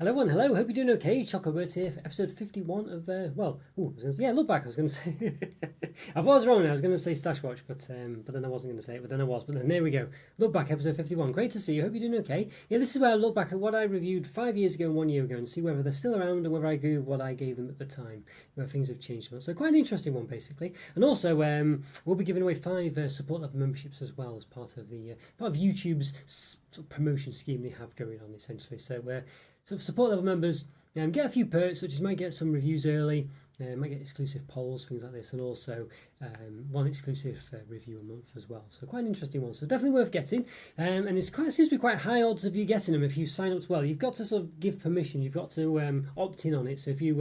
Hello everyone, hello, hope you're doing okay. Roberto here for episode 51 of, look back, I was going to say, I was wrong, I was going to say Stash Watch, but then I wasn't going to say it, but then I was, but then there we go. Look back, episode 51, great to see you, hope you're doing okay. Yeah, this is where I look back at what I reviewed 5 years ago and 1 year ago and see whether they're still around and whether I agree with what I gave them at the time, whether things have changed or not. So quite an interesting one, basically. And also, we'll be giving away 5 support level memberships as well as part of YouTube's sort of promotion scheme they have going on, essentially. So support level members get a few perks, such as might get some reviews early, might get exclusive polls, things like this, and also one exclusive review a month as well. So quite an interesting one. So definitely worth getting, and it seems to be quite high odds of you getting them if you sign up. Well, you've got to sort of give permission. You've got to opt in on it. So if you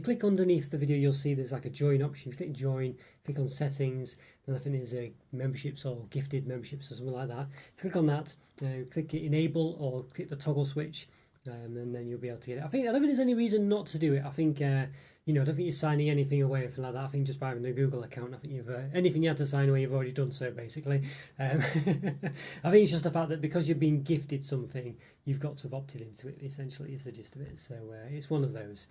click underneath the video, you'll see there's like a join option. If you click join, click on settings, then I think there's memberships or gifted memberships or something like that. Click on that, click enable or click the toggle switch. And then you'll be able to get it. I don't think there's any reason not to do it. I think I don't think you're signing anything away or anything like that. I think just by having a Google account, I think you've anything you had to sign away, you've already done so basically. I think it's just the fact that because you're being gifted something, you've got to have opted into it. Essentially, is the gist of it. So it's one of those.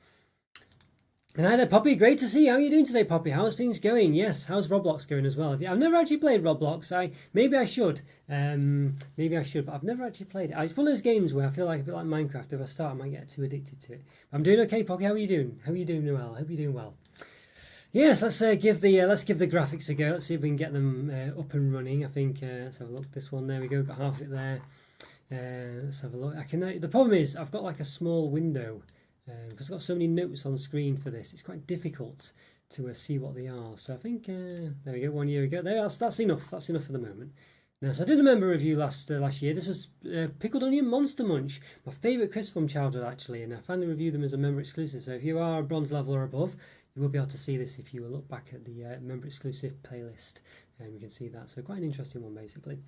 And hi there, Poppy. Great to see you. How are you doing today, Poppy? How's things going? Yes, how's Roblox going as well? I've never actually played Roblox. Maybe I should, but I've never actually played it. It's one of those games where I feel like a bit like Minecraft. If I start, I might get too addicted to it. I'm doing okay, Poppy. How are you doing? How are you doing, well? I hope you're doing well. Yes, let's give the graphics a go. Let's see if we can get them up and running. I think let's have a look. This one, there we go. Got half of it there. Let's have a look. The problem is I've got like a small window. Because I've got so many notes on screen for this, it's quite difficult to see what they are. So I think there we go. 1 year ago, that's enough. That's enough for the moment. Now, so I did a member review last year. This was Pickled Onion Monster Munch, my favourite crisp from childhood actually, and I finally reviewed them as a member exclusive. So if you are a bronze level or above, you will be able to see this if you look back at the member exclusive playlist, and you can see that. So quite an interesting one basically.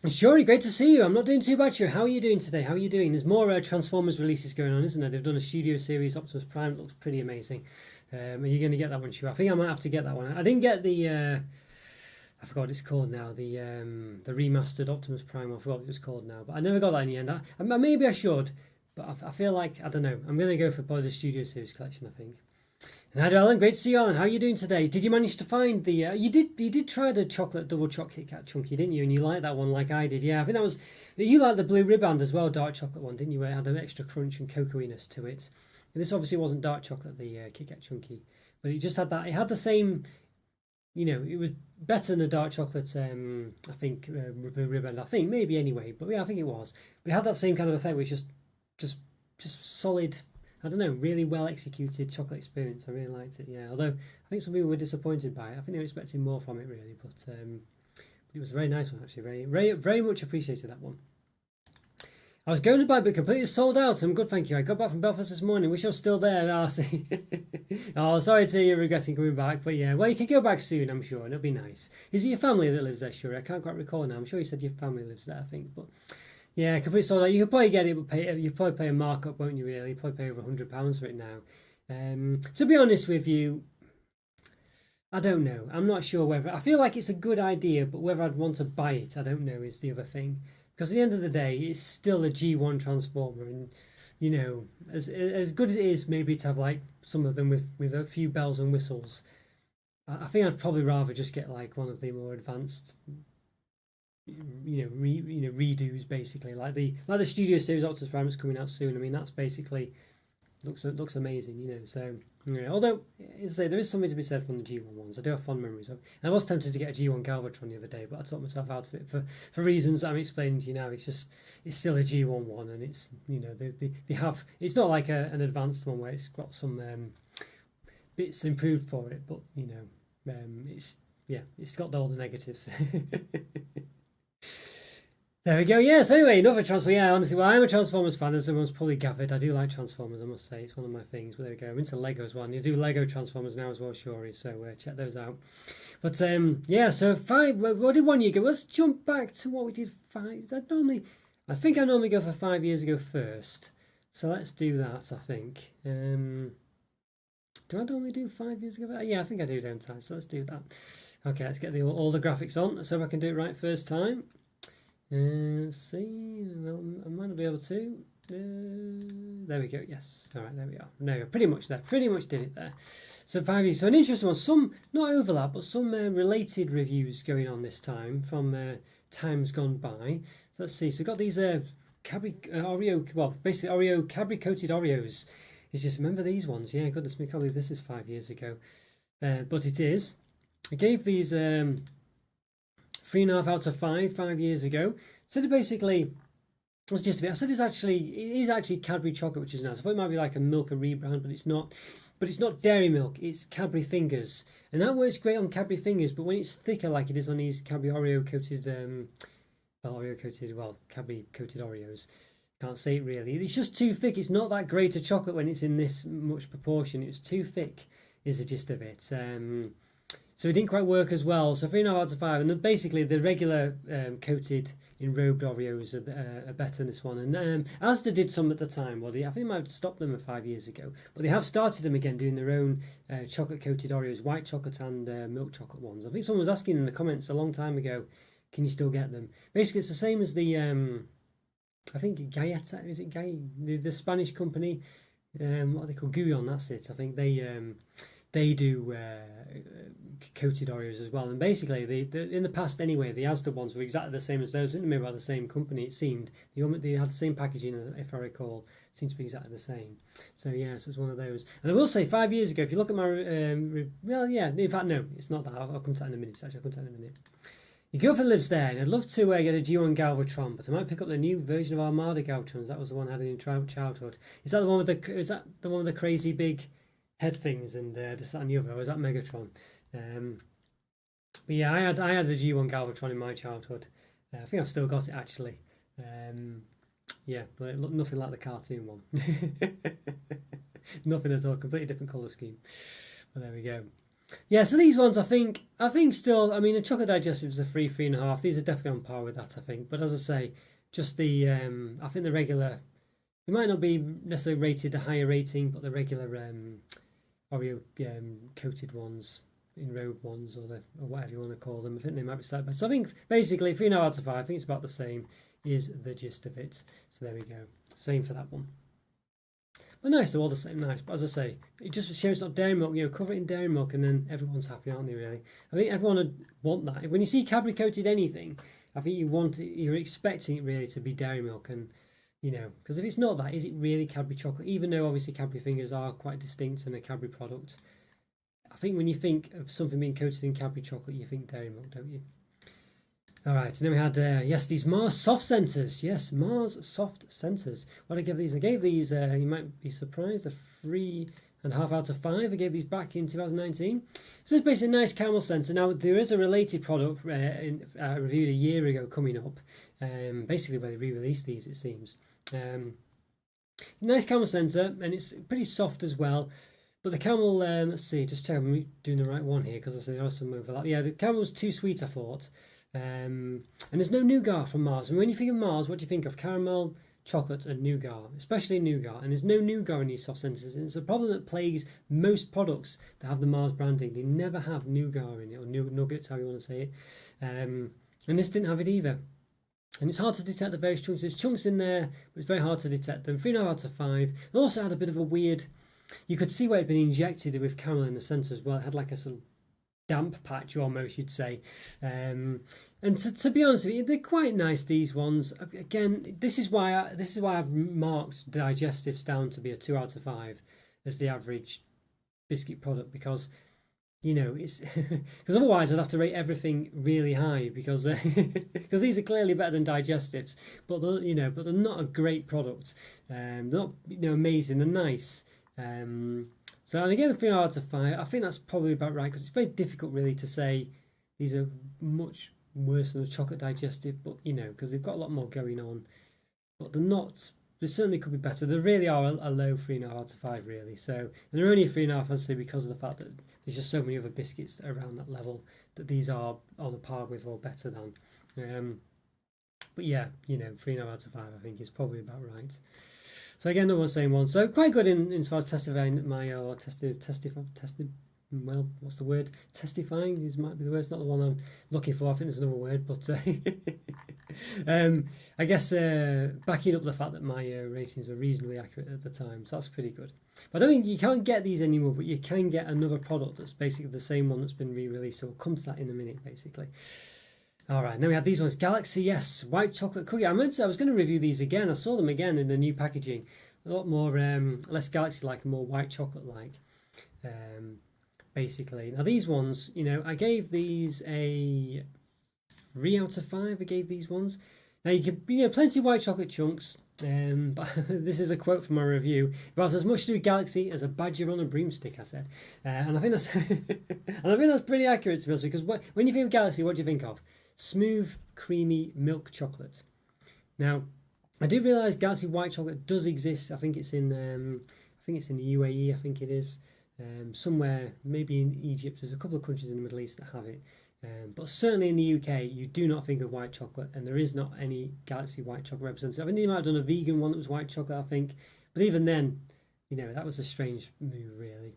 Shuri, great to see you. I'm not doing too bad, Shuri. How are you doing today? How are you doing? There's more Transformers releases going on, isn't there? They've done a studio series, Optimus Prime. It looks pretty amazing. Are you going to get that one, Shuri? I think I might have to get that one. I didn't get the... I forgot what it's called now. The remastered Optimus Prime. I forgot what it was called now. But I never got that in the end. Maybe I should. But I feel like... I don't know. I'm going to go for probably the studio series collection, I think. And hi, Alan. Great to see you, Alan. How are you doing today? Did you manage to find the... you did try the chocolate double chocolate Kit Kat chunky, didn't you? And you liked that one like I did. Yeah, I think that was... You liked the blue ribband as well, dark chocolate one, didn't you? Where it had an extra crunch and cocoa-iness to it. And this obviously wasn't dark chocolate, the Kit Kat chunky. But it just had that... It had the same... it was better than the dark chocolate, I think, blue ribband. I think, maybe anyway. But yeah, I think it was. But it had that same kind of effect, which just solid... I don't know, really well executed chocolate experience. I really liked it, yeah. Although I think some people were disappointed by it. I think they were expecting more from it, really. But it was a very nice one, actually. Very, very, very much appreciated that one. I was going to buy, but completely sold out. I'm good, thank you. I got back from Belfast this morning. Wish I was still there, Darcy. Oh, sorry to hear you're regretting coming back. But yeah, well, you can go back soon, I'm sure. And it'll be nice. Is it your family that lives there, Shuri? I can't quite recall now. I'm sure you said your family lives there, I think. But... yeah, completely sold out. You could probably get it, but you probably pay a markup, won't you? Really, you probably pay over £100 for it now. To be honest with you, I don't know. I'm not sure whether I feel like it's a good idea, but whether I'd want to buy it, I don't know. Is the other thing, because at the end of the day, it's still a G1 Transformer, and as good as it is, maybe to have like some of them with a few bells and whistles. I think I'd probably rather just get like one of the more advanced. Redos basically like the studio series Optimus Prime is coming out soon. I mean that's basically looks amazing, so although as I say there is something to be said from the G1 ones. I do have fond memories of, and I was tempted to get a G1 Galvatron the other day, but I talked myself out of it for reasons that I'm explaining to you now. It's still a G1 one, and it's they have, it's not like an advanced one where it's got some bits improved for it, but it's got all the negatives. There we go. Yeah, so anyway, another Transformers. Yeah, honestly, well, I'm a Transformers fan, as everyone's probably gathered. I do like Transformers, I must say. It's one of my things. But there we go. I'm into Lego as well. And you do Lego Transformers now as well, Shuri. So check those out. But yeah, so 5. What did 1 year ago? Let's jump back to what we did 5. I think I normally go for 5 years ago first. So let's do that, I think. Do I normally do 5 years ago? Yeah, I think I do, don't I? So let's do that. Okay, let's get all the graphics on. So if I can do it right first time. Let's see. Well, I might not be able to. There we go. Yes. All right. There we are. No, pretty much there. Pretty much did it there. So 5 years. So an interesting one. Some not overlap, but some related reviews going on this time from times gone by. So let's see. So we've got these Cadbury Oreo. Well, basically Oreo Cadbury coated Oreos. Is just remember these ones? Yeah. Goodness me. I can't believe this is 5 years ago. But it is. I gave these 3.5 out of 5 years ago. So they basically. What's just a bit? I said it is actually Cadbury chocolate, which is nice. I thought it might be like a Milka rebrand, but it's not. But it's not dairy milk. It's Cadbury fingers, and that works great on Cadbury fingers. But when it's thicker, like it is on these Cadbury Oreo coated, Cadbury coated Oreos, can't say it really. It's just too thick. It's not that great a chocolate when it's in this much proportion. It's too thick, is the gist of it. So it didn't quite work as well. So 3.5 out of 5, and then basically the regular coated enrobed Oreos are better than this one. And Asda did some at the time. Well, I think they might have stopped them 5 years ago, but they have started them again, doing their own chocolate coated Oreos, white chocolate and milk chocolate ones. I think someone was asking in the comments a long time ago, can you still get them? Basically, it's the same as the I think Galleta, is it the Spanish company? What are they called? Guyon, that's it. I think they do coated Oreos as well, and basically in the past anyway, the Asda ones were exactly the same as those. I think maybe by the same company. It seemed they had the same packaging, if I recall. It seems to be exactly the same. So yeah, so it's one of those. And I will say, 5 years ago, if you look at my well, yeah, in fact no, it's not that. I'll come to that in a minute. Actually, I'll come to that in a minute. Your girlfriend lives there, and I'd love to get a G1 Galvatron, but I might pick up the new version of Armada Galvatrons. That was the one I had in childhood. Is that the one with the crazy big head things and this, that, and the other? Or was that Megatron? But yeah, I had a G1 Galvatron in my childhood. I think I've still got it actually. Yeah, but it looked nothing like the cartoon one. Nothing at all. Completely different colour scheme. But there we go. Yeah, so these ones I think still. I mean, the chocolate digestives are 3.5. These are definitely on par with that, I think. But as I say, just the I think the regular. It might not be necessarily rated a higher rating, but the regular Oreo coated ones, enrobed ones, or whatever you want to call them, I think they might be slightly better. So I think basically 3.5 out of 5. I think it's about the same. Is the gist of it. So there we go. Same for that one. But nice, they're all the same, nice. But as I say, it just shows it's not dairy milk. Cover it in dairy milk, and then everyone's happy, aren't they? Really, I think everyone would want that. When you see Cadbury coated anything, I think you're expecting it really to be dairy milk, and because if it's not that, is it really Cadbury chocolate? Even though obviously Cadbury fingers are quite distinct and a Cadbury product, I think when you think of something being coated in Cadbury chocolate, you think dairy milk, don't you? All right, and then we had, these Mars soft centres. Yes, Mars soft centres. What did I give these? I gave these, you might be surprised, a 3.5 out of 5. I gave these back in 2019. So it's basically a nice caramel centre. Now, there is a related product reviewed a year ago coming up, basically where they re-released these, it seems. Nice caramel centre, and it's pretty soft as well. But the caramel, let's see, just check I'm doing the right one here, because I said there was some overlap. Yeah, the caramel was too sweet, I thought. And there's no nougat from Mars. And when you think of Mars, what do you think of? Caramel, chocolate, and nougat, especially nougat. And there's no nougat in these soft centres. And it's a problem that plagues most products that have the Mars branding. They never have nougat in it, or nuggets, how you want to say it. And this didn't have it either. And it's hard to detect the various chunks. There's chunks in there, but it's very hard to detect them. 3.5 out of 5. It also had a bit of a weird. You could see where it had been injected with caramel in the centre as well. It had like a sort of damp patch, almost, you'd say. And to be honest with you, they're quite nice, these ones. Again, this is why I've marked digestives down to be a 2 out of 5 as the average biscuit product, because it's because otherwise I'd have to rate everything really high, because because these are clearly better than digestives, but they're not a great product. They're not amazing. They're nice. So, and again, 3 out of 5, I think that's probably about right, because it's very difficult really to say these are much worse than a chocolate digestive, but because they've got a lot more going on, but they're not. They certainly could be better. They really are a low 3.5 out of 5, really. So, and they're only a 3.5, I'd say, because of the fact that there's just so many other biscuits around that level that these are on a par with or better than. But yeah, 3.5 out of 5, I think, is probably about right. So again, no one's saying one. So quite good in as far as testifying my tested well, what's the word? Testifying might be the word. It's not the one I'm looking for. I think there's another word, but I guess backing up the fact that my ratings were reasonably accurate at the time, so that's pretty good. But I don't think you can't get these anymore, but you can get another product that's basically the same one that's been re-released. So we'll come to that in a minute, basically. All right, now we had these ones. Galaxy Yes, white chocolate cookie. I was going to review these again. I saw them again in the new packaging. A lot more, less Galaxy-like and more white chocolate-like, basically. Now these ones, I gave these a 3 out of 5. I gave these ones. Now you can, plenty of white chocolate chunks. But this is a quote from my review. About as much to do Galaxy as a badger on a broomstick, I said, and I think that's pretty accurate, to be honest. Because when you think of Galaxy, what do you think of? Smooth, creamy milk chocolate. Now, I did realise Galaxy white chocolate does exist. I think it's in the UAE. I think it is somewhere, maybe in Egypt. There's a couple of countries in the Middle East that have it. But certainly in the UK, you do not think of white chocolate, and there is not any Galaxy white chocolate representative. I think they might have done a vegan one that was white chocolate, I think. But even then, that was a strange move, really.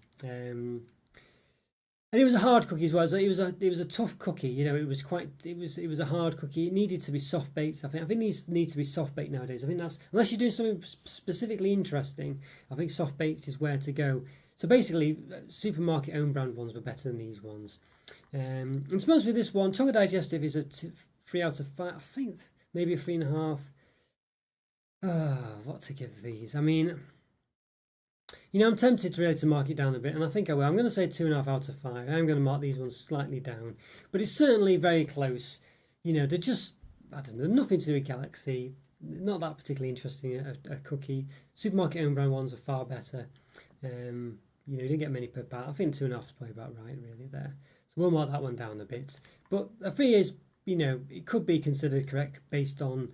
And it was a hard cookie as well. So it was a tough cookie. It was a hard cookie. It needed to be soft baked. I think these need to be soft baked nowadays. I think that's, unless you're doing something specifically interesting, I think soft baked is where to go. So basically, supermarket own brand ones were better than these ones. And suppose with this one, Chocolate Digestive is a 3 out of 5. I think maybe a 3.5. What to give these? I mean, I'm tempted to mark it down a bit, and I think I will. I'm going to say 2.5 out of 5. I'm going to mark these ones slightly down, but it's certainly very close. They're just, I don't know, nothing to do with Galaxy. Not that particularly interesting a cookie. Supermarket own brand ones are far better. You didn't get many per pack. I think 2.5 is probably about right, really, there. So we'll mark that one down a bit. But a 3 is, it could be considered correct based on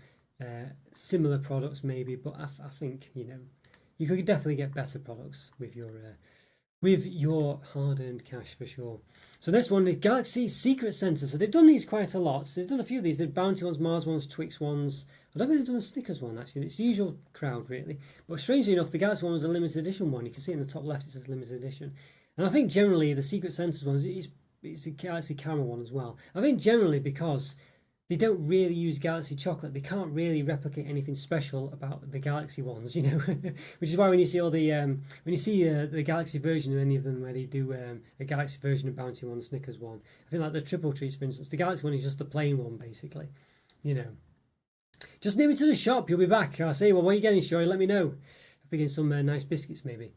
similar products, maybe. But I think, you could definitely get better products with your hard-earned cash, for sure. So this one is Galaxy Secret Center. So they've done these quite a lot. So they've done a few of these. They've Bounty ones, Mars ones, Twix ones. I don't think they've done a Snickers one, actually. It's the usual crowd, really. But strangely enough, the Galaxy one was a limited edition one. You can see in the top left it says limited edition. And I think generally the Secret Centers ones, it's a Galaxy Caramel one as well. I think generally because they don't really use Galaxy chocolate, they can't really replicate anything special about the Galaxy ones, which is why when you see the Galaxy version of any of them, where they do a Galaxy version of Bounty one, Snickers one, I think like the Triple Treats, for instance, the Galaxy one is just the plain one, basically. Just name it to the shop, you'll be back. I say, well, what are you getting, Shory? Let me know. I'm thinking some nice biscuits, maybe.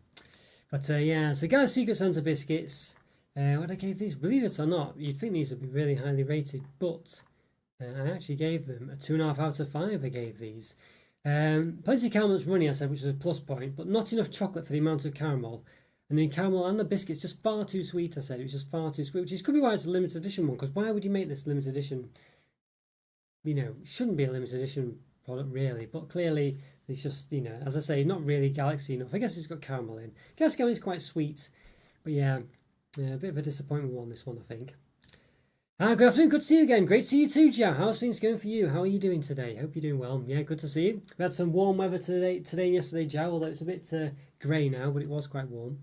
But yeah, so Galaxy Secret Center biscuits. What I gave these, believe it or not, you'd think these would be really highly rated, but I actually gave them a 2.5 out of 5. I gave these. Plenty of caramel that's runny, I said, which is a plus point, but not enough chocolate for the amount of caramel. And the caramel and the biscuits just far too sweet, I said. It was just far too sweet, which could be why it's a limited edition one, because why would you make this limited edition? It shouldn't be a limited edition product, really, but clearly it's just, as I say, not really Galaxy enough. I guess it's got caramel in. Galaxy caramel is quite sweet, but yeah, a bit of a disappointment on this one, I think. Good afternoon, good to see you again. Great to see you too, Joe. How's things going for you? How are you doing today? Hope you're doing well. Yeah, good to see you. We had some warm weather today and yesterday, Joe, although it's a bit grey now, but it was quite warm.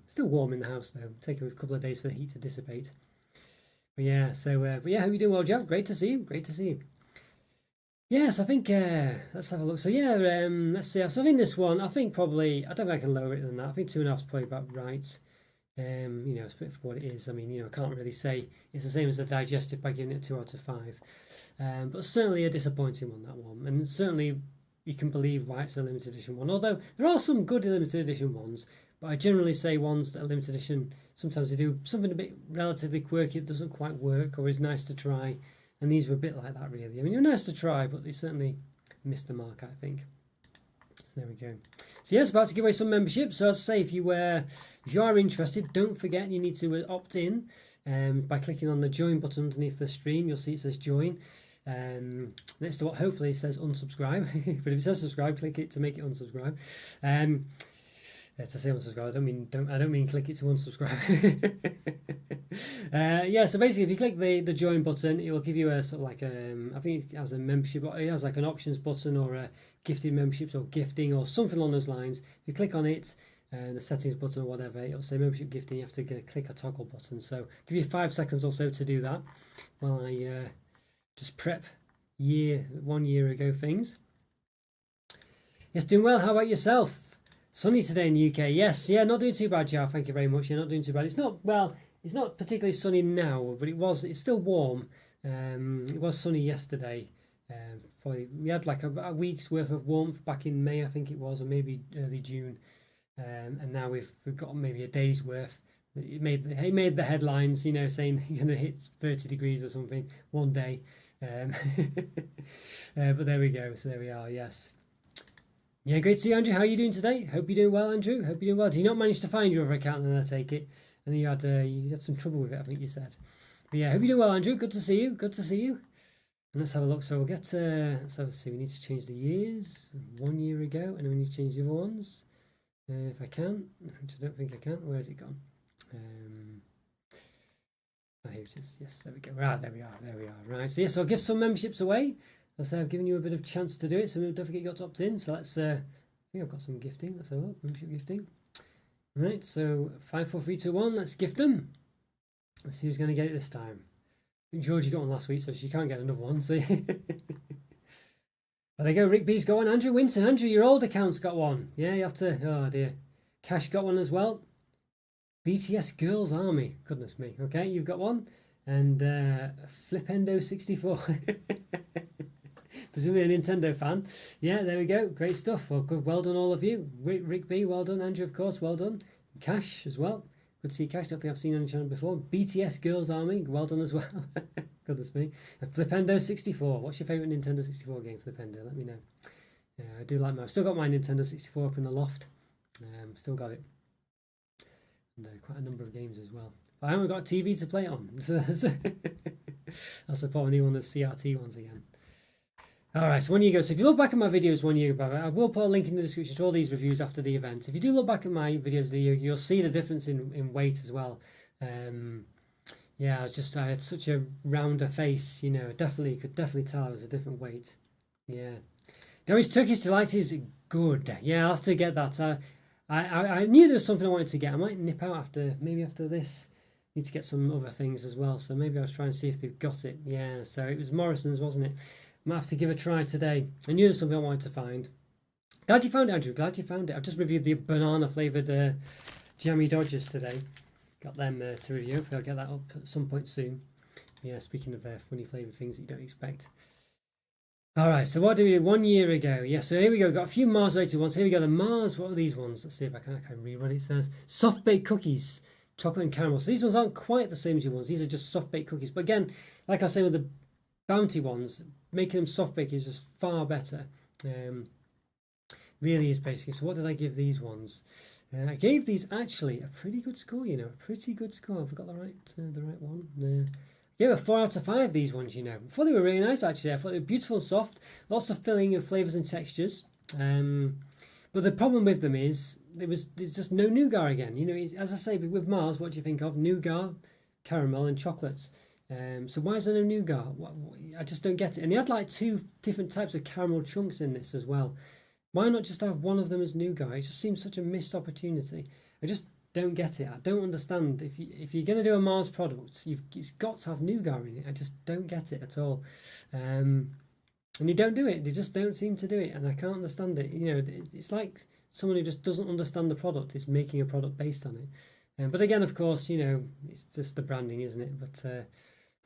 Still warm in the house, though. Take a couple of days for the heat to dissipate. But yeah, hope you're doing well, Joe. Great to see you. Great to see you. Yes, I think, let's have a look. So yeah, let's see. So in this one, I think probably, I don't think I can lower it than that. I think 2.5 is probably about right. It's a bit for what it is. I mean, I can't really say it's the same as the Digestive by giving it 2 out of 5. But certainly a disappointing one, that one. And certainly you can believe why it's a limited edition one. Although there are some good limited edition ones, but I generally say ones that are limited edition, sometimes they do something a bit relatively quirky that doesn't quite work or is nice to try. And these were a bit like that, really. I mean, they're nice to try, but they certainly missed the mark, I think. So there we go. So yes, about to give away some memberships. So as I say, if you are interested, don't forget you need to opt in by clicking on the join button underneath the stream. You'll see it says join. Next to what hopefully it says unsubscribe. But if it says subscribe, click it to make it unsubscribe. To say unsubscribe, I don't mean click it to unsubscribe. Yeah, so basically if you click the join button, it will give you a sort of like I think it has a membership, it has like an options button or a gifted memberships or gifting or something along those lines. If you click on it, the settings button or whatever, it'll say membership gifting. You have to click a toggle button. So give you 5 seconds or so to do that while I just prep 1 year ago things. Yes, doing well. How about yourself? Sunny today in the UK. Yes, yeah, not doing too bad, Joe. Thank you very much. You're not doing too bad. It's not, well, it's not particularly sunny now, but it's still warm. It was sunny yesterday. We had like a week's worth of warmth back in May, I think it was, or maybe early June. And now we've got maybe a day's worth. It made the headlines, you know, saying you're going to hit 30 degrees or something one day. But there we go. So there we are. Yes. Yeah, great to see you, Andrew. How are you doing today? Hope you're doing well, Andrew. Hope you're doing well. Did you not manage to find your other account? Then I take it, and you had some trouble with it, I think you said. But yeah, hope you're doing well, Andrew. Good to see you. Good to see you. And let's have a look. So we'll get. Let's have a see. We need to change the years. 1 year ago, and then we need to change the other ones. If I can, which I don't think I can. Where has it gone? Here it is. Yes, there we go. Right, there we are. There we are. Right. So yes, I'll give some memberships away. As I say, I've given you a bit of chance to do it, so don't forget you got to opt in. So let's. I think I've got some gifting. Let's have a look. Membership gifting. Right. So 5, 4, 3, 2, 1. Let's gift them. Let's see who's going to get it this time. I think Georgie got one last week, so she can't get another one. So. There you go. Rick B's got one. Andrew Winton. Andrew, your old account's got one. Yeah, you have to. Oh dear. Cash got one as well. BTS Girls Army. Goodness me. Okay, you've got one. And Flipendo 64. Presumably a Nintendo fan. Yeah, there we go. Great stuff. Well, good. Well done, all of you. Rick B, well done. Andrew, of course, well done. Cash as well. Good to see Cash. Don't think I've seen on the channel before. BTS Girls Army, well done as well. Goodness me. And Flipendo 64. What's your favourite Nintendo 64 game, Flipendo? Let me know. Yeah, I do like I've still got my Nintendo 64 up in the loft. Still got it. And quite a number of games as well. But I haven't got a TV to play it on. That's the problem. I need one of the CRT ones again. Alright, so 1 year ago. So if you look back at my videos 1 year ago, I will put a link in the description to all these reviews after the event. If you do look back at my videos, you'll see the difference in weight as well. Yeah, I had such a rounder face, you know, could definitely tell I was a different weight. Yeah. Doris Turkish Delight is good. Yeah, I'll have to get that. I knew there was something I wanted to get. I might nip out after this. Need to get some other things as well. So maybe I was trying to see if they've got it. Yeah, so it was Morrison's, wasn't it? Might have to give a try today. I knew there's something I wanted to find. Glad you found it, Andrew. Glad you found it. I've just reviewed the banana flavoured Jammy Dodgers today. Got them to review. Hopefully I'll get that up at some point soon. Yeah, speaking of funny flavoured things that you don't expect. Alright, so what did we do 1 year ago? Yeah, so here we go. Got a few Mars related ones. Here we go. The Mars, what are these ones? Let's see if I can read what it says. Soft baked cookies, chocolate and caramel. So these ones aren't quite the same as your ones. These are just soft baked cookies. But again, like I say with the Bounty ones, making them soft baked is just far better. Really is basically. So what did I give these ones? I gave these actually a pretty good score. You know, a pretty good score. I forgot the right one. Yeah, a 4 out of 5. These ones, you know, I thought they were really nice actually. I thought they were beautiful and soft, lots of filling of flavors and textures. But the problem with them is there's just no nougat again. You know, as I say, with Mars, what do you think of nougat, caramel, and chocolates? So why is there no nougat? I just don't get it. And they had like 2 different types of caramel chunks in this as well. Why not just have one of them as nougat? It just seems such a missed opportunity. I just don't get it. I don't understand. If you're going to do a Mars product, it's got to have nougat in it. I just don't get it at all. And they don't do it. They just don't seem to do it, and I can't understand it. You know, it's like someone who just doesn't understand the product is making a product based on it. But again, of course, you know, it's just the branding, isn't it? But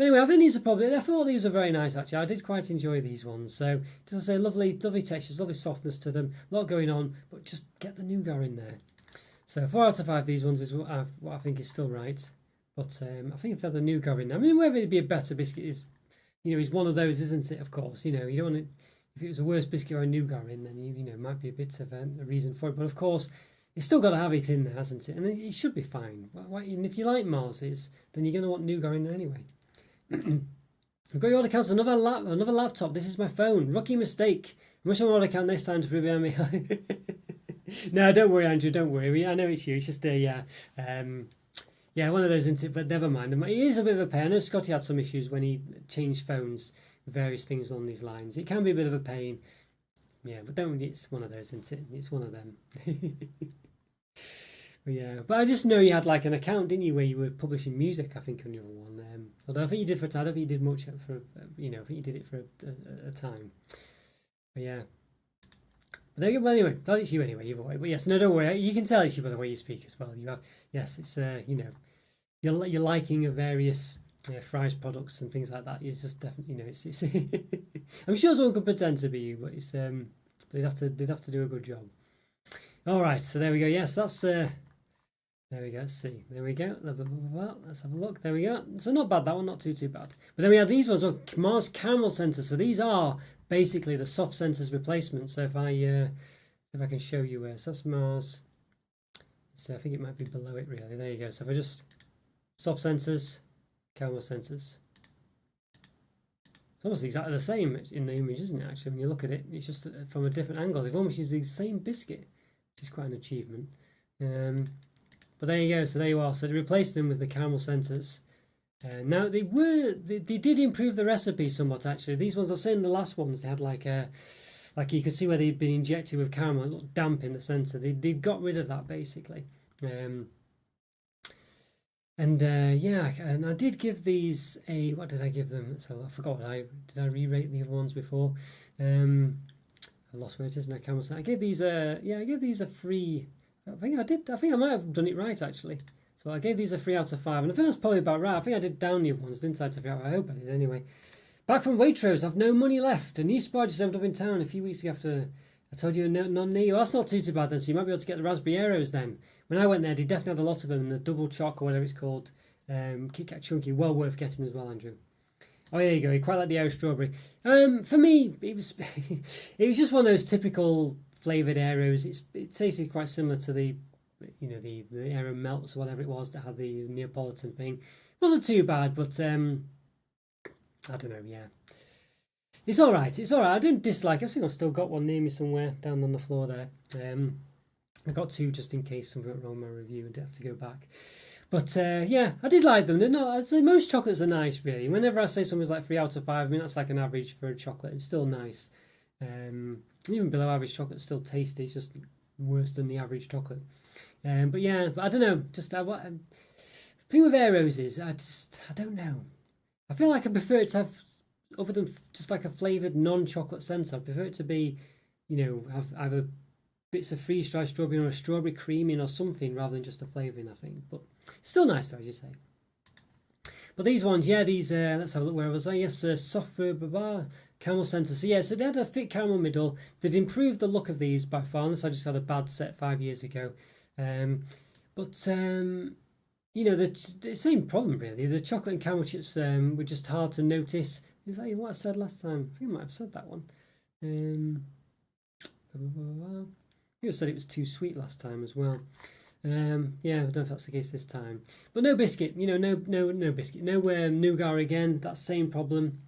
anyway, I think these are probably. I thought these were very nice actually. I did quite enjoy these ones. So just to say, lovely textures, lovely softness to them. A lot going on, but just get the nougat in there. So 4 out of 5 these ones is what I think is still right. But I think if they had the nougat in there, I mean, whether it'd be a better biscuit is, you know, is one of those, isn't it? Of course, you know, you don't want it. If it was a worse biscuit or a nougat in, then you know, might be a bit of a reason for it. But of course, it's still got to have it in there, hasn't it? And it should be fine. And if you like Mars's, then you're going to want nougat in there anyway. I've got your order count. Another laptop. This is my phone. Rookie mistake. I wish I order count this time to prove me. No, don't worry, Andrew. Don't worry. I know it's you. It's just one of those, isn't it? But never mind. It is a bit of a pain. I know Scotty had some issues when he changed phones, various things on these lines. It can be a bit of a pain. Yeah, but don't. It's one of those, isn't it? It's one of them. Yeah, but I just know you had like an account, didn't you, where you were publishing music? I think on your one. Although I think you did for a time. I don't think you did much for I think you did it for a time. But yeah. But there you go. Well, anyway, glad it's you anyway. Either way, but yes, no, don't worry. You can tell it's you by the way you speak as well. You have yes, it's your liking of various fries products and things like that. It's just definitely it's I'm sure someone could pretend to be you, but it's they'd have to do a good job. All right, so there we go. Yes, that's there we go. Let's see. There we go. Let's have a look. There we go. So not bad that one, not too bad. But then we have these ones. Well, Mars caramel sensors. So these are basically the soft sensors replacement. So if I can show you where, so that's Mars. So I think it might be below it really. There you go. So if I just soft sensors, caramel sensors. It's almost exactly the same in the image, isn't it? Actually, when you look at it, it's just from a different angle. They've almost used the same biscuit, which is quite an achievement. But there you go. So there you are. So they replaced them with the caramel sensors. Now they did improve the recipe somewhat actually. These ones I've seen the last ones they had like you could see where they'd been injected with caramel. It looked damp in the center. They got rid of that basically. Yeah, and I did give these a what did I give them? So I forgot. Did I re-rate the other ones before? I lost where it is now. Caramel. I gave these I gave these a 3. I think I did. I think I might have done it right actually. So I gave these a 3 out of 5, and I think that's probably about right. I think I did down the other ones, didn't I? I hope I did anyway. Back from Waitrose, I've no money left. A new spy just opened up in town a few weeks ago after I told you none near you. Well, that's not too bad then. So you might be able to get the raspberry arrows then. When I went there, they definitely had a lot of them. The double choc or whatever it's called, Kit Kat Chunky, well worth getting as well, Andrew. Oh, there you go. You quite like the Irish strawberry. For me, it was it was just one of those typical flavoured arrows. It tasted quite similar to the Aero Melts or whatever it was that had the Neapolitan thing. It wasn't too bad, but I don't know. Yeah, it's all right. It's all right. I didn't dislike it. I think I've still got one near me somewhere down on the floor there. I got 2 just in case something went wrong with my review and have to go back. But yeah, I did like them. They're not. I'd say most chocolates are nice, really. Whenever I say something's like 3 out of 5, I mean that's like an average for a chocolate. It's still nice. Even below average chocolate, still tasty. It's just worse than the average chocolate. But yeah, I don't know. Just what thing with Aeros is I don't know. I feel like I prefer it to have other than just like a flavoured non-chocolate sensor. I prefer it to be, have either bits of freeze-dried strawberry or a strawberry creaming or something rather than just a flavouring. I think, but still nice though, as you say. But these ones, yeah, these let's have a look. Where was I? Yes, soft caramel sensor. So yeah, so they had a thick caramel middle. They'd improved the look of these by far. Unless I just had a bad set 5 years ago. The same problem really. The chocolate and caramel chips were just hard to notice. Is that what I said last time? I think I might have said that one. I said it was too sweet last time as well. Yeah, I don't know if that's the case this time. But no biscuit. No biscuit. No nougat again. That same problem.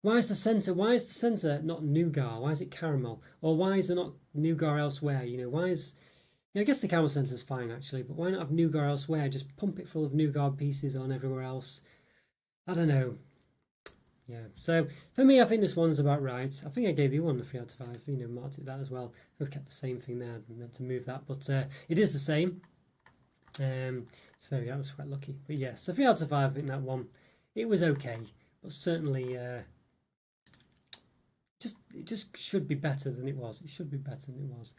Why is the sensor not nougat? Why is it caramel? Or why is there not nougat elsewhere? Why is... I guess the caramel sensor's fine actually, but why not have nougat elsewhere? Just pump it full of nougat pieces on everywhere else. I don't know. Yeah, so for me, I think this one's about right. I think I gave the other one a 3 out of 5. Marked it that as well. We've kept the same thing there. I meant to move that, but it is the same. So yeah, I was quite lucky. But yeah, so 3 out of 5. I think that one, it was okay, but certainly it just should be better than it was. It should be better than it was.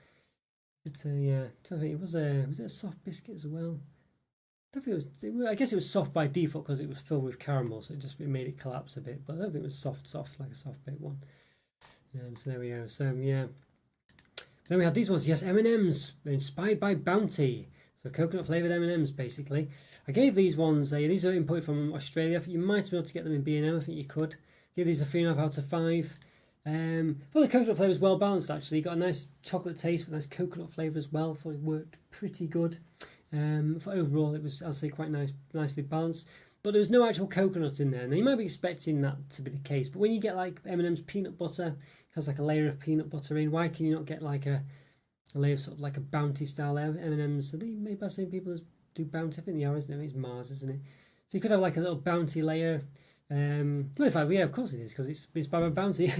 Yeah, it was it a soft biscuit as well? I don't think it was. I guess it was soft by default because it was filled with caramel, so it made it collapse a bit. But I don't think it was soft like a soft baked one. So there we go. So yeah. Then we had these ones. Yes, M&Ms inspired by Bounty. So coconut flavoured M&Ms basically. I gave these ones. These are imported from Australia. I think you might be able to get them in B&M. I think you could. Give these a 3.5 out of 5. Well, the coconut flavour is well balanced actually. Got a nice chocolate taste with nice coconut flavour as well. Thought it worked pretty good. For overall, it was, I'll say, quite nicely balanced. But there was no actual coconut in there. Now you might be expecting that to be the case, but when you get like M&M's peanut butter, it has like a layer of peanut butter in. Why can you not get like a layer of sort of like a Bounty style M&M's? Are they made by the same people as do Bounty? I think they are, isn't it? It's Mars, isn't it? So you could have like a little Bounty layer. Well, in fact, yeah, of course it is because it's by Bounty.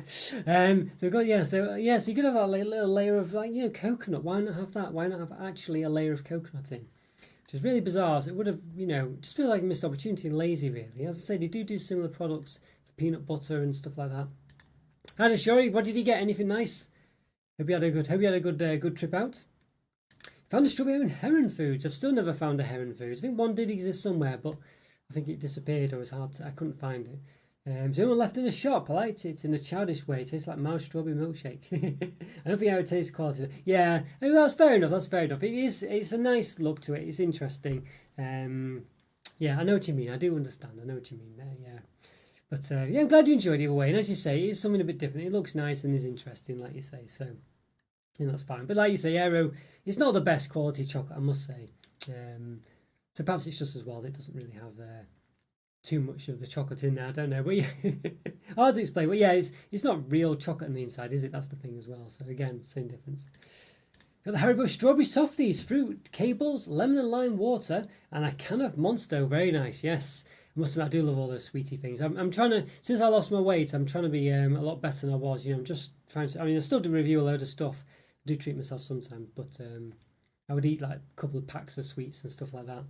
So we've got so you could have that little layer of coconut. Why not have that? Why not have actually a layer of coconut in? Which is really bizarre. So it would have just feel like a missed opportunity and lazy really. As I say, they do similar products for peanut butter and stuff like that. Hi, Shuri. What did you get? Anything nice? Hope you had a good trip out. Found a strawberry and heron foods. I've still never found a heron foods. I think one did exist somewhere, but I think it disappeared or it was I couldn't find it. So anyone left in a shop. I liked it in a childish way. It tastes like mouse strawberry milkshake. I don't think how it tastes quality. Yeah, that's fair enough. It's a nice look to it. It's interesting. Yeah, I know what you mean. I do understand. I know what you mean there. Yeah. But I'm glad you enjoyed it either way. And as you say, it is something a bit different. It looks nice and is interesting, like you say. So, that's fine. But like you say, Aero, it's not the best quality chocolate, I must say. So perhaps it's just as well. It doesn't really have too much of the chocolate in there. I don't know. But yeah, hard to explain. But yeah, it's not real chocolate on the inside, is it? That's the thing as well. So again, same difference. Got the Haribo strawberry softies, fruit, cables, lemon and lime water, and a can of Monster. Very nice. Yes. I must admit, I do love all those sweetie things. I'm trying to, since I lost my weight, I'm trying to be a lot better than I was. I'm just trying to, I still do review a load of stuff. I do treat myself sometimes, but I would eat like a couple of packs of sweets and stuff like that.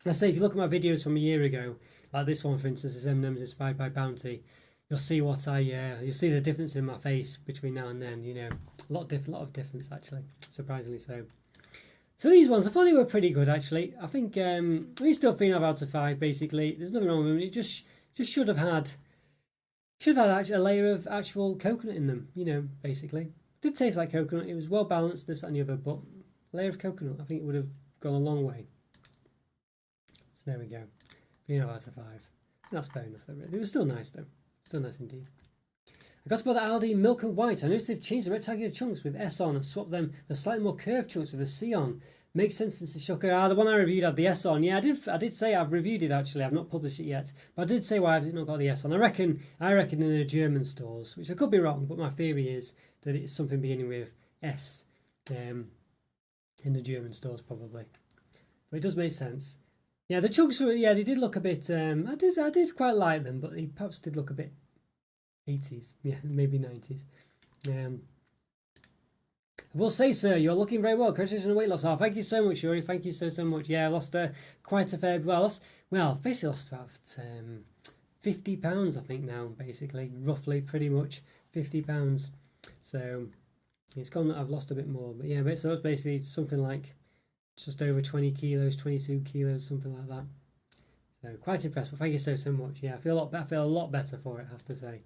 I say, if you look at my videos from a year ago, like this one, for instance, is M&M's inspired by Bounty, you'll see you'll see the difference in my face between now and then. A lot of difference actually, surprisingly so. So these ones, I thought they were pretty good actually. I think we still 3.5 out of 5 basically. There's nothing wrong with them. It just should have had actually a layer of actual coconut in them. Basically. It did taste like coconut. It was well balanced, this and the other, but a layer of coconut, I think it would have gone a long way. So there we go. 3.5 out of 5. That's fair enough though, really. It was still nice though. Still nice indeed. I got to buy the Aldi Milk and White. I noticed they've changed the rectangular chunks with S on and swapped them for slightly more curved chunks with a C on. Makes sense since the Chocolo. The one I reviewed had the S on. Yeah, I did say I've reviewed it actually. I've not published it yet, but I did say why I've not got the S on. I reckon in the German stores, which I could be wrong, but my theory is that it's something beginning with S in the German stores probably. But it does make sense. Yeah, the chunks were. Yeah, they did look a bit. I did quite like them, but they perhaps did look a bit 80s, yeah, maybe 90s. I will say, sir, you're looking very well. Congratulations on the weight loss. Oh, thank you so much, Yuri. Thank you so much. Yeah, I lost quite a fair. Basically lost about 50 pounds, I think now. Basically, roughly, pretty much 50 pounds. So it's gone. I've lost a bit more, but yeah, so it's basically something like just over 20 kilos, 22 kilos, something like that. So quite impressed. But thank you so much. Yeah, I feel a lot better for it, I have to say.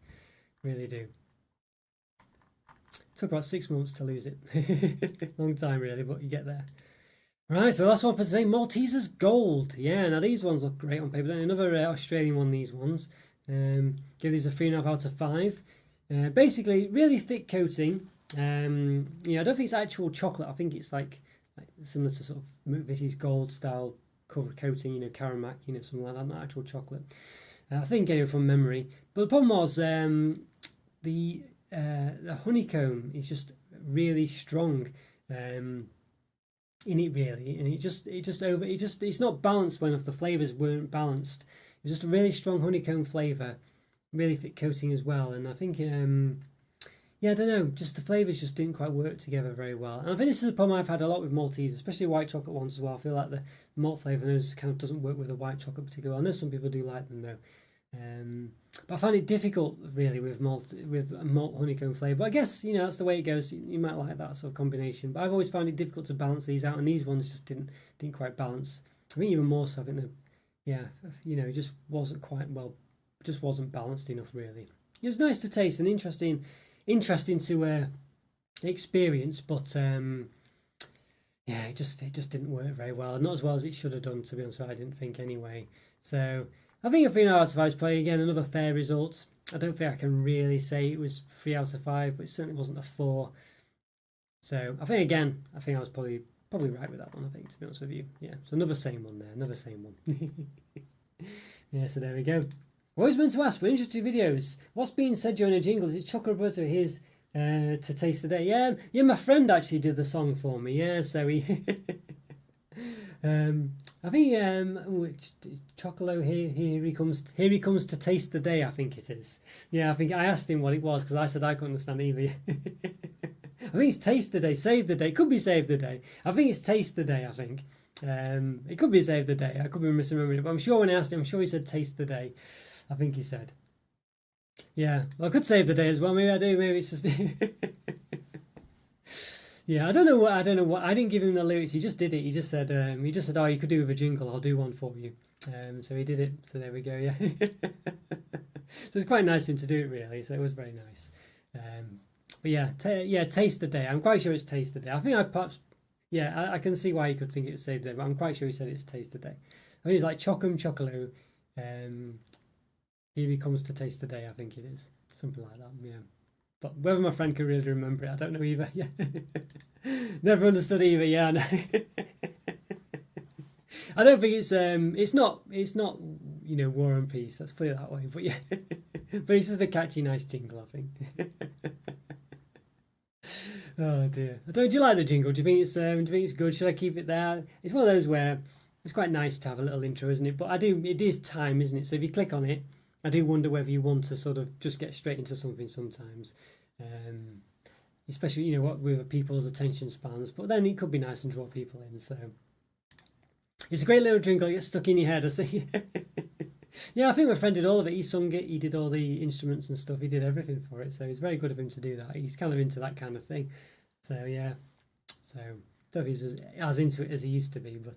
Really do. Took about 6 months to lose it. Long time really, but you get there. Right, so last one for today, Maltesers Gold. Yeah, now these ones look great on paper. Another Australian one, these ones. Give these a 3.5 out of 5. Basically, really thick coating. I don't think it's actual chocolate. I think it's like similar to sort of McVitie's Gold style cover coating, Caramac, something like that, not actual chocolate. I think from memory. But the problem was the honeycomb is just really strong in it really, and it's not balanced well enough. The flavors weren't balanced. It's just a really strong honeycomb flavor, really thick coating as well. And I think I don't know, just the flavors just didn't quite work together very well. And I think this is a problem I've had a lot with Maltesers, especially white chocolate ones as well. I feel like the malt flavor kind of doesn't work with the white chocolate particularly well. I know some people do like them though. But I find it difficult really with malt honeycomb flavour. But I guess that's the way it goes. You might like that sort of combination. But I've always found it difficult to balance these out, and these ones just didn't quite balance. I think even more so. I think it just wasn't quite well. Just wasn't balanced enough really. It was nice to taste and interesting to experience, but it just didn't work very well. Not as well as it should have done, to be honest. I didn't think anyway. So I think a 3.5 out of 5 is probably again another fair result. I don't think I can really say it was 3 out of 5, but it certainly wasn't a 4. So I think I was probably right with that one. I think, to be honest with you, yeah. So another same one there, another same one. Yeah. So there we go. Always meant to ask for interesting videos. What's being said during a jingle? Is it Chocolo Roberto here's to taste today? Yeah. My friend actually did the song for me. Yeah, so he. I think Chocolo here he comes to taste the day. I think it is. Yeah, I think I asked him what it was because I said I couldn't understand either. I think it's taste the day, save the day. Could be save the day. I think it's taste the day. I think it could be save the day. I could be misremembering it, but I'm sure when I asked him, I'm sure he said taste the day. I think he said. Yeah, well, I could save the day as well. Maybe I do. Maybe it's just. Yeah, I don't know what I didn't give him the lyrics. He just did it. He just said, oh, you could do with a jingle. I'll do one for you. So he did it. So there we go. Yeah. So it's quite nice of him to do it, really. So it was very nice. But yeah, taste the day. I'm quite sure it's taste the day. I think I perhaps, yeah, I can see why he could think it was save the day, but I'm quite sure he said it's taste the day. I think it's like Chocolo. Here he comes to taste the day. I think it is something like that. Yeah. But whether my friend can really remember it, I don't know either. Yeah, never understood either. Yeah, no. I don't think it's not War and Peace. Let's put it that way. But yeah, but it's just a catchy, nice jingle, I think. Oh dear. Do you like the jingle? Do you think it's good? Should I keep it there? It's one of those where it's quite nice to have a little intro, isn't it? But it is time, isn't it? So if you click on it, I do wonder whether you want to sort of just get straight into something sometimes, especially what with people's attention spans. But then it could be nice and draw people in. So it's a great little jingle. It gets stuck in your head. I see. Yeah, I think my friend did all of it. He sung it. He did all the instruments and stuff. He did everything for it. So it's very good of him to do that. He's kind of into that kind of thing. So yeah. So I don't think he's as into it as he used to be, but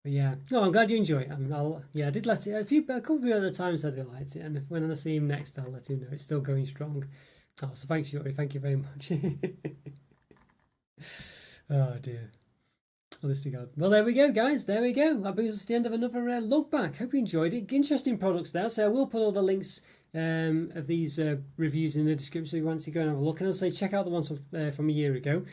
yeah, no, I'm glad you enjoy it. I did let it a couple of other times I did like it, and when I see him next, I'll let him know it's still going strong. Oh, so thanks, Yuri. Thank you very much. Oh dear, honest to God. Well, there we go, guys. There we go. That brings us to the end of another look back. Hope you enjoyed it. Interesting products there. So I will put all the links of these reviews in the description if you want to go and have a look. And I'll say check out the ones from a year ago.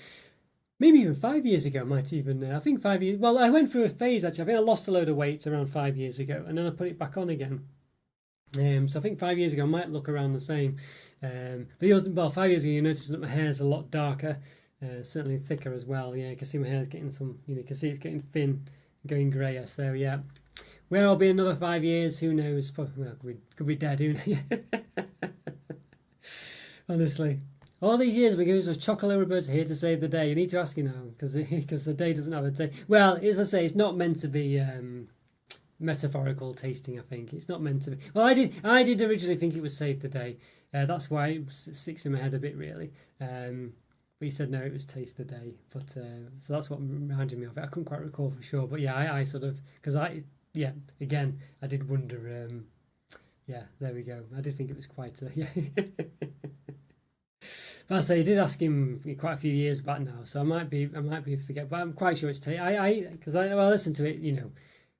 Maybe even 5 years ago, might even. I think 5 years. Well, I went through a phase actually. I think I lost a load of weight around 5 years ago, and then I put it back on again. So I think 5 years ago I might look around the same. But 5 years ago you notice that my hair's a lot darker, certainly thicker as well. Yeah, you can see my hair's getting some. You can see it's getting thin, going greyer. So yeah, where I'll be another 5 years, who knows? Well, could be dead. Who knows? Honestly. All these years we give us Chocolo Roberto here to save the day. You need to ask him now because the day doesn't have a day. Well, as I say, it's not meant to be metaphorical tasting. I think it's not meant to be. Well, I did originally think it was save the day. That's why it sticks in my head a bit really. But he said no, it was taste the day. But so that's what reminded me of it. I couldn't quite recall for sure. But yeah, I sort of again I did wonder. Yeah, there we go. I did think it was quite yeah. But I say, I did ask him quite a few years back now, so I might be forget, but I'm quite sure it's because I listen to it,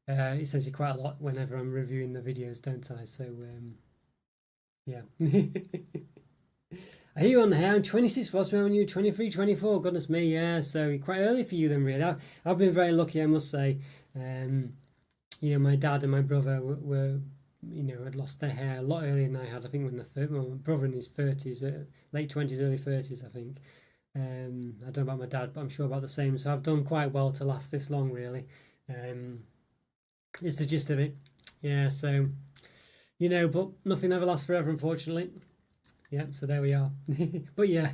it says it quite a lot whenever I'm reviewing the videos, don't I? So yeah. I hear you on the hair. I'm 26. What's when you 23, 24? Goodness me, yeah. So quite early for you then, really. I've been very lucky, I must say. My dad and my brother were had lost their hair a lot earlier than I had. I think when my brother in his 30s, late 20s, early 30s, I think. I don't know about my dad, but I'm sure about the same. So I've done quite well to last this long, really. It's the gist of it. Yeah, so, but nothing ever lasts forever, unfortunately. Yeah, so there we are. But yeah,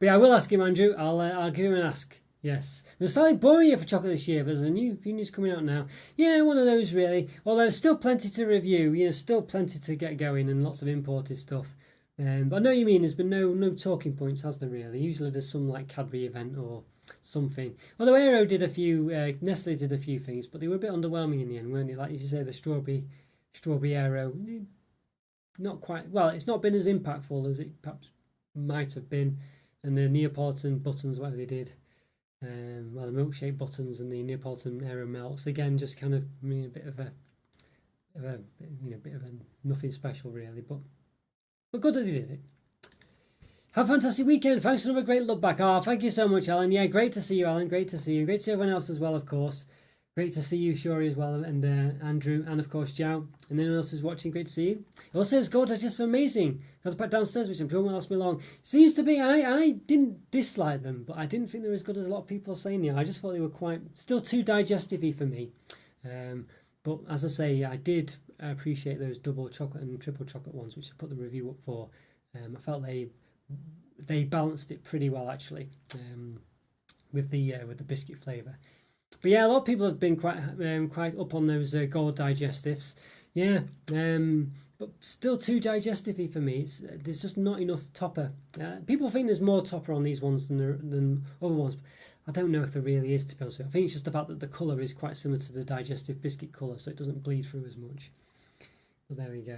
I will ask him, Andrew. I'll give him an ask. Yes, it was slightly boring year for chocolate this year, but there's a few news coming out now. Yeah, one of those really. Although there's still plenty to review, still plenty to get going and lots of imported stuff. But I know what you mean. There's been no talking points, has there really? Usually there's some like Cadbury event or something. Although Aero did a few, Nestle did a few things, but they were a bit underwhelming in the end, weren't they? Like you say, the strawberry Aero, not quite. Well, it's not been as impactful as it perhaps might have been, and the Neapolitan buttons, whatever they did. The milkshake buttons and the Neapolitan Aero melts again, just kind of a bit of a nothing special really, but good that they did it. Have a fantastic weekend. Thanks for another great look back. Oh, thank you so much, Alan. Yeah, great to see you, Alan. Great to see you. Great to see everyone else as well, of course. Great to see you, Shori, as well, and Andrew, and of course, Jow. And anyone else who's watching, great to see you. It also says, God, I just amazing. Got to put downstairs, which I'm sure won't last me long. Seems to be, I didn't dislike them, but I didn't think they were as good as a lot of people are saying now. I just thought they were still too digestive-y for me. But as I say, I did appreciate those double chocolate and triple chocolate ones, which I put the review up for. I felt they balanced it pretty well, actually, with the biscuit flavour. But yeah, a lot of people have been quite up on those gold digestives. Yeah, but still too digestive-y for me. There's just not enough topper. People think there's more topper on these ones than other ones. I don't know if there really is, to be honest with you. I think it's just the fact that the colour is quite similar to the digestive biscuit colour, so it doesn't bleed through as much. But there we go.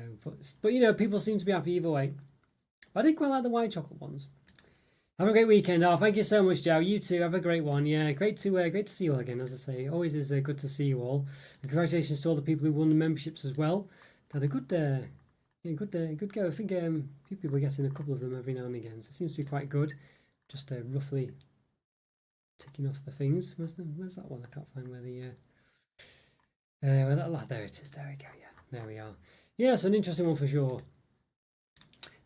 But you know, people seem to be happy either way. But I did quite like the white chocolate ones. Have a great weekend. Oh, thank you so much, Joe. You too. Have a great one. Yeah, great to see you all again. As I say, always is good to see you all. And congratulations to all the people who won the memberships as well. Had a good go. I think a few people are getting a couple of them every now and again, so it seems to be quite good. Just roughly ticking off the things. Where's that one? I can't find where the there it is. There we go. Yeah, there we are. Yeah, so an interesting one for sure.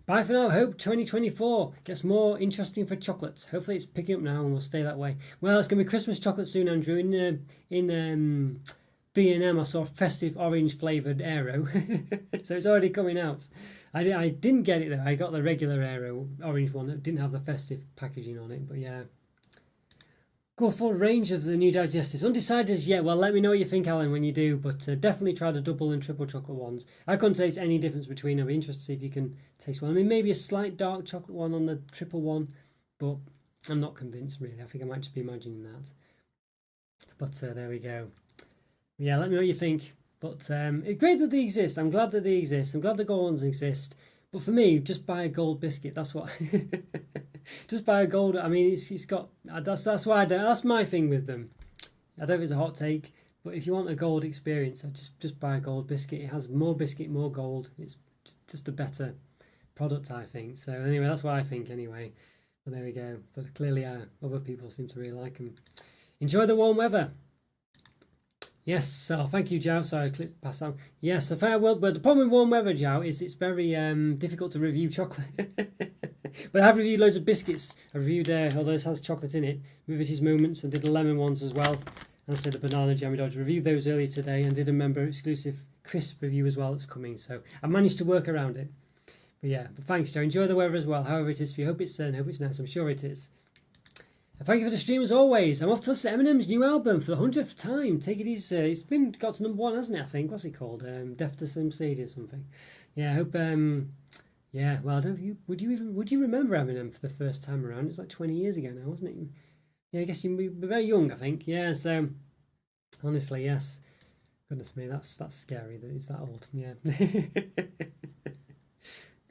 Bye for now. Hope 2024 gets more interesting for chocolates. Hopefully it's picking up now and will stay that way. Well, it's going to be Christmas chocolate soon, Andrew. In B&M I saw festive orange flavoured Aero. So it's already coming out. I didn't get it though. I got the regular Aero orange one that didn't have the festive packaging on it. But yeah. Go full range of the new digestives. Undecided as yet. Well, let me know what you think, Alan, when you do. But definitely try the double and triple chocolate ones. I couldn't taste any difference between them. I'd be interested to see if you can taste one. I mean, maybe a slight dark chocolate one on the triple one, but I'm not convinced really. I think I might just be imagining that. But there we go. Yeah, let me know what you think. But it's great that they exist. I'm glad that they exist. I'm glad the gold ones exist. But for me, just buy a gold biscuit. That's what. Just buy a gold. I mean, it's got. That's why I don't. That's my thing with them. I don't know if it's a hot take, but if you want a gold experience, just buy a gold biscuit. It has more biscuit, more gold. It's just a better product, I think. So anyway, that's what I think. Anyway, but there we go. But clearly, other people seem to really like them. Enjoy the warm weather. Yes, so thank you, Jow. Sorry, I clicked past that. Yes, a fair well, but the problem with warm weather, Jow, is it's very difficult to review chocolate. But I have reviewed loads of biscuits. I reviewed, although this has chocolate in it, Rivet's Moments, and did the lemon ones as well. And I said the banana jammy dodge. Reviewed those earlier today and did a member exclusive crisp review as well that's coming. So I managed to work around it. But yeah, but thanks, Joe. Enjoy the weather as well, however it is for you. Hope it's nice. I'm sure it is. Thank you for the stream as always. I'm off to listen to Eminem's new album for the 100th time. Take it easy. It's got to number one, hasn't it? I think. What's it called? Death to Slim Shady or something. Yeah, I hope. Yeah. Well, I don't. Would you remember Eminem for the first time around? It was like 20 years ago now, wasn't it? Yeah, I guess you were very young. I think. Yeah. So, honestly, yes. Goodness me, that's scary that it's that old. Yeah.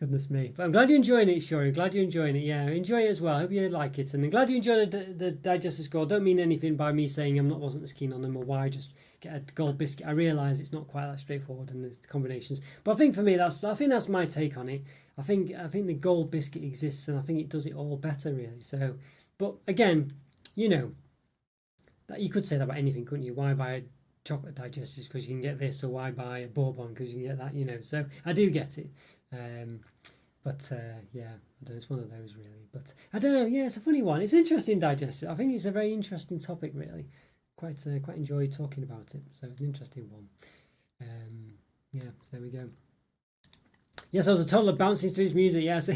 Goodness me. But I'm glad you're enjoying it, Shori. Glad you're enjoying it. Yeah, enjoy it as well. I hope you like it. And I'm glad you enjoyed the digestive score. Don't mean anything by me saying wasn't as keen on them or why just get a gold biscuit. I realise it's not quite that straightforward and there's combinations. But I think for me, that's my take on it. I think the gold biscuit exists and I think it does it all better, really. So, but again, that you could say that about anything, couldn't you? Why buy a chocolate digestives because you can get this, or why buy a bourbon because you can get that, So I do get it. But yeah, I don't know, it's one of those really. But I don't know. Yeah, it's a funny one. It's interesting digestive. I think it's a very interesting topic, really. Quite enjoy talking about it. So it's an interesting one. Yeah, so there we go. Yes, I was a toddler bouncing to his music. Yes.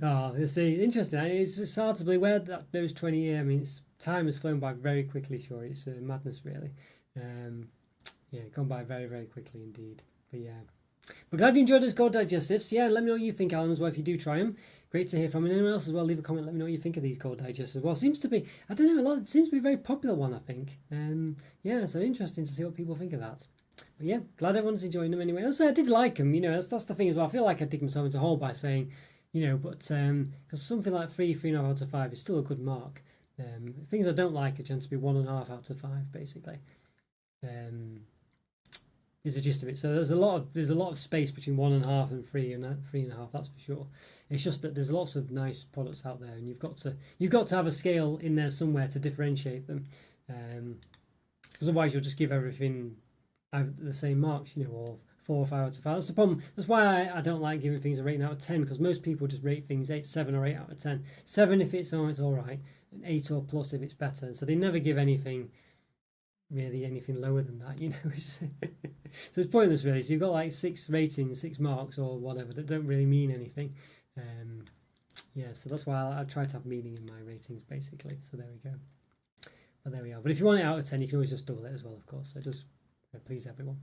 Oh, you see, interesting. It's hard to believe where those 20 years. I mean, time has flown by very quickly. Sure, it's madness, really. Yeah, gone by very, very quickly indeed. But yeah, but glad you enjoyed those gold digestives. Yeah, let me know what you think, Alan, as well, if you do try them. Great to hear from you. And anyone else as well, leave a comment. Let me know what you think of these gold digestives. Well, seems to be, I don't know, it seems to be a very popular one, I think. Yeah, so interesting to see what people think of that. But yeah, glad everyone's enjoying them anyway. I did like them. That's the thing as well. I feel like I dig myself into a hole by saying, but because something like 3.5 out of 5 is still a good mark. Things I don't like are tend to be 1.5 out of 5, basically. Is the gist of it. So there's a lot of space between 1.5 and 3.5. That's for sure. It's just that there's lots of nice products out there, and you've got to have a scale in there somewhere to differentiate them. Because otherwise you'll just give everything the same marks, you know, or 4 or 5 out of 5. That's the problem. That's why I don't like giving things a rating out of 10, because most people just rate things 8, 7 or 8 out of 10. 7 if it's all right, and 8 or plus if it's better. So they never give anything lower than that, you know. So it's pointless really. So you've got like 6 ratings, 6 marks or whatever that don't really mean anything. Yeah, so that's why I try to have meaning in my ratings basically. So there we go. But there we are. But if you want it out of 10, you can always just double it as well, of course. So just please everyone.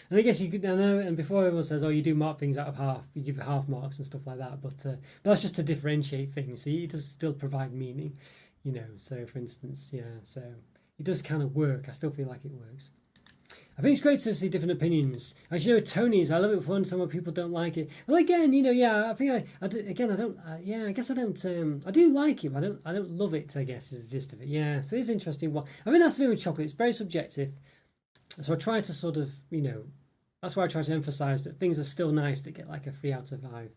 And I guess you could, I know, and before everyone says, oh, you do mark things out of half, you give half marks and stuff like that, but that's just to differentiate things. So it does still provide meaning, you know. So for instance, yeah, so it does kind of work. I still feel like it works. I think it's great to see different opinions. As you know, Tony's, I love it fun. Some people don't like it. Well, again, you know, yeah, I think I don't. Yeah, I guess I don't. I do like it. But I don't love it. I guess is the gist of it. Yeah, so it's interesting. Well, I mean, that's the thing with chocolate. It's very subjective. So I try to sort of, you know, that's why I try to emphasise that things are still nice to get like a 3 out of 5.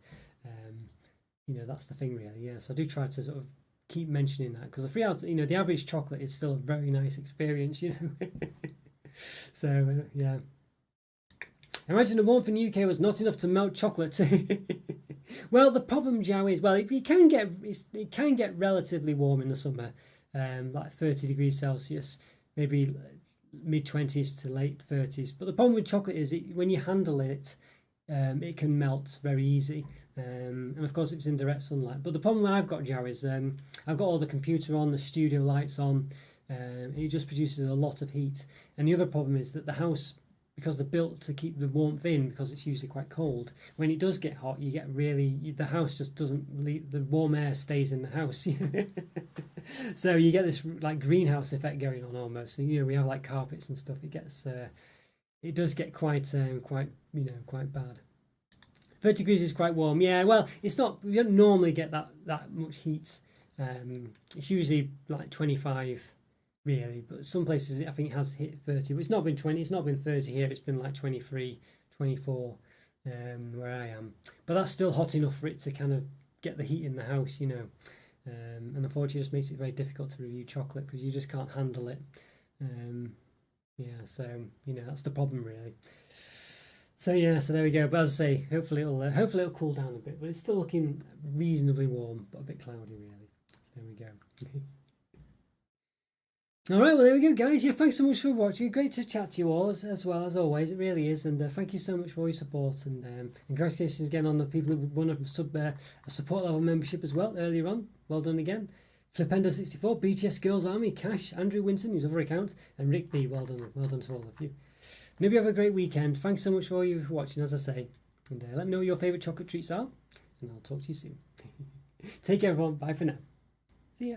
You know, that's the thing really. Yeah, so I do try to sort of keep mentioning that, because the 3 out, you know, the average chocolate is still a very nice experience, you know. So yeah. Imagine the warmth in the UK was not enough to melt chocolate. Well, the problem, Joe, is it can get relatively warm in the summer, like 30 degrees Celsius, maybe mid-20s to late 30s. But the problem with chocolate is when you handle it, it can melt very easy. And of course it's in direct sunlight. But the problem I've got, Joe, is I've got all the computer on, the studio lights on. It just produces a lot of heat. And the other problem is that the house, because they're built to keep the warmth in, because it's usually quite cold, when it does get hot, you get the house just doesn't leave, the warm air stays in the house. So you get this like greenhouse effect going on almost. And, you know, we have like carpets and stuff. It does get quite bad. 30 degrees is quite warm. Yeah, well, it's not. We don't normally get that much heat. It's usually like 25. Really, but some places I think it has hit 30, but it's not been 20, it's not been 30 here, it's been like 23, 24 where I am, but that's still hot enough for it to kind of get the heat in the house, you know. And unfortunately it just makes it very difficult to review chocolate, because you just can't handle it. Yeah, so you know, that's the problem really. So yeah, so there we go. But as I say, hopefully it'll cool down a bit, but it's still looking reasonably warm, but a bit cloudy really. So there we go. All right, well, there we go, guys. Yeah, thanks so much for watching. Great to chat to you all, as well as always. It really is. And thank you so much for all your support. And congratulations again on the people who won a support level membership as well earlier on. Well done again. Flipendo64, BTS Girls Army, Cash, Andrew Winton, his other account, and Rick B. Well done. Well done to all of you. Maybe have a great weekend. Thanks so much for all you for watching, as I say. And let me know what your favourite chocolate treats are. And I'll talk to you soon. Take care, everyone. Bye for now. See ya.